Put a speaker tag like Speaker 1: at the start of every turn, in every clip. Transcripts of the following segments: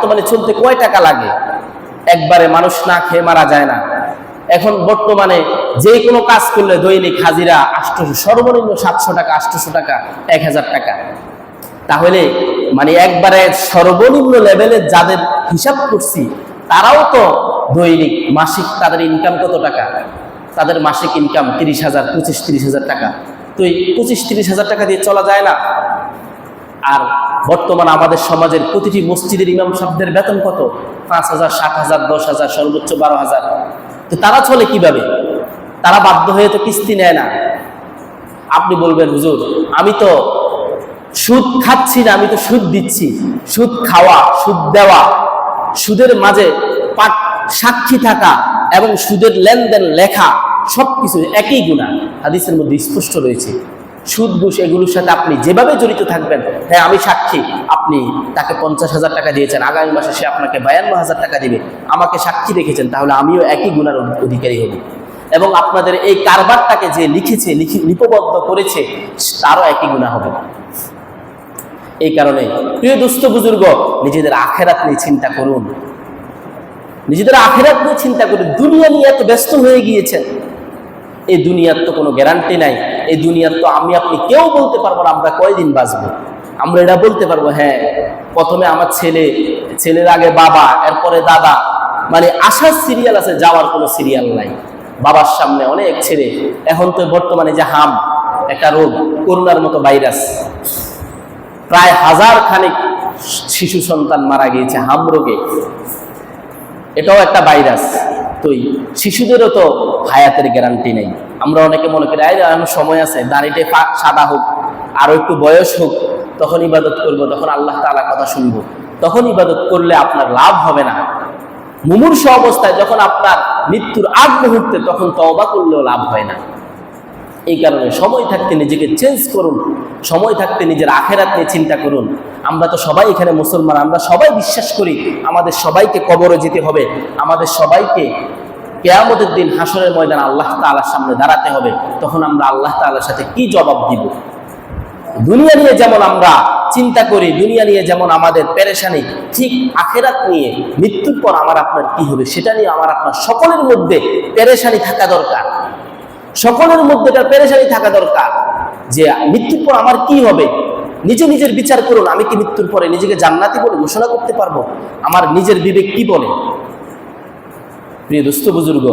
Speaker 1: বর্তমানে চলতে কয় টাকা লাগে? একবারে মানুষ না খেয়ে মারা যায় না। এখন বর্তমানে যে কোনো কাজ করলে দৈনিক হাজিরা 800, সর্বনিম্ন 700 টাকা, 800 টাকা, 1000 টাকা। তাহলে মানে একবারে সর্বনিম্ন লেভেলের যাদের হিসাব করছি তারাও তো দৈনিক মাসিক তাদের ইনকাম কত টাকা? তাদের মাসিক ইনকাম 30,000, 25-30,000 টাকা। তো এই 25-30,000 টাকা দিয়ে চলা যায় না। আর বর্তমানে আমাদের সমাজের প্রতিটি মসজিদের ইমাম সাহেবদের বেতন কত? 5,000, 7,000, 10,000, সর্বোচ্চ 12,000। তো তারা চলে কিভাবে? তারা বাধ্য হয়ে তো কিস্তি নেয় না। আপনি বলবেন, হুজুর আমি তো সুদ খাচ্ছি না, আমি তো সুদ দিচ্ছি। সুদ খাওয়া, সুদ দেওয়া, সুদের মাঝে সাক্ষী থাকা এবং সুদের লেনদেন লেখা সবকিছু একই গুনাহ। হাদিসের মধ্যে স্পষ্ট রয়েছে। সুদ ঘুষ এগুলোর সাথে আপনি যেভাবে জড়িত থাকবেন, হ্যাঁ আমি সাক্ষী, আপনি তাকে 50,000 টাকা দিয়েছেন, আগামী মাসে সে আপনাকে 52,000 টাকা দিবে, আমাকে সাক্ষী রেখেছেন, তাহলে আমিও একই গুনার অধিকারী হব। এবং আপনাদের এই কারবারটাকে যে লিখেছে, লিপিবদ্ধ করেছে, তারও একই গুনাহ হবে। এই কারণে প্রিয় দোস্ত বুজুর্গ, নিজেদের আখেরাত নিয়ে চিন্তা করুন। নিজেদের আখেরাত নিয়ে চিন্তা করুন। দুনিয়া নিয়ে এত ব্যস্ত হয়ে গিয়েছেন। এই দুনিয়ার তো কোনো গ্যারান্টি নাই। এই দুনিয়ার তো আমি আপনি কেউ বলতে পারবো না আমরা কয়দিন বাঁচবো। আমরা এটা বলতে পারবো, হ্যাঁ প্রথমে আমার ছেলের আগে বাবা, এরপরে দাদা, মানে আসার সিরিয়াল আছে, যাওয়ার কোনো সিরিয়াল নাই। বাবার সামনে অনেক ছেলে। এখন তো বর্তমানে যে হাম একটা রোগ, করোনার মতো ভাইরাস, প্রায় 1000 খানিক শিশু সন্তান মারা গিয়েছে হাম রোগে। এটাও একটা ভাইরাস। তো শিশুদেরও তো হায়াতের গ্যারান্টি নেই। আমরা অনেকে মনে করি এখন সময় আছে, দাড়িতে সাদা হোক, আরো একটু বয়স হোক, তখন ইবাদত করব, তখন আল্লাহ তাআলার কথা শুনবো। তখন ইবাদত করলে আপনার লাভ হবে না। মুমূর্ষু অবস্থায় যখন আপনার মৃত্যুর আগ মুহূর্তে, তখন তওবা করলেও লাভ হয় না। এই কারণে সময় থাকতে নিজেকে চেঞ্জ করুন, সময় থাকতে নিজের আখেরাত নিয়ে চিন্তা করুন। আমরা তো সবাই এখানে মুসলমান, আমরা সবাই বিশ্বাস করি আমাদের সবাইকে কবরে যেতে হবে, আমাদের সবাইকে কিয়ামতের দিন হাসরের ময়দানে আল্লাহ তাআলার সামনে দাঁড়াতে হবে। তখন আমরা আল্লাহ তাআলার সাথে কি জবাব দিব? দুনিয়া নিয়ে যেমন আমরা চিন্তা করি, দুনিয়া নিয়ে যেমন আমাদের পেরেশানি, ঠিক আখেরাত নিয়ে, মৃত্যুর পর আমার আপনার কি হবে সেটা নিয়ে আমার আপনার সকলের মধ্যে পেরেশানি থাকা দরকার। সকলের মধ্যে তার পেরেশানি থাকা দরকার যে মৃত্যুর পর আমার কি হবে। নিজের বিচার করুন। আমি কি মৃত্যুর পরে নিজেকে জান্নাতি বলে ঘোষণা করতে পারবো? আমার নিজের বিবেক কি বলে? প্রিয় দোস্ত বুজুর্গ,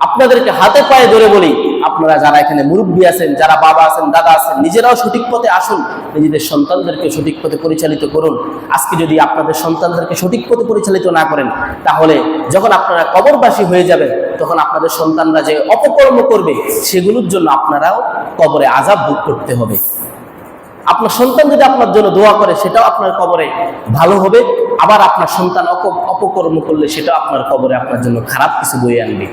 Speaker 1: আপনাদেরকে হাতে পায়ে ধরে বলি, আপনারা যারা এখানে মুরব্বী আছেন, যারা বাবা আছেন, দাদা আছেন, নিজেরাও সঠিক পথে আসুন, নিজেদের সন্তানদেরকে সঠিক পথে পরিচালিত করুন। আজকে যদি আপনাদের সন্তানদেরকে সঠিক পথে পরিচালিত না করেন, তাহলে যখন আপনারা কবরবাসী হয়ে যাবেন, তখন আপনাদের সন্তানরা যে অপকর্ম করবে, সেগুলোর জন্য আপনারাও কবরে আযাব ভোগ করতে হবে। আপনার সন্তান যদি আপনার জন্য দোয়া করে, সেটাও আপনার কবরে ভালো হবে। আবার আপনার সন্তান অপকর্ম করলে, সেটাও আপনার কবরে আপনার জন্য খারাপ কিছু বয়ে আনবে।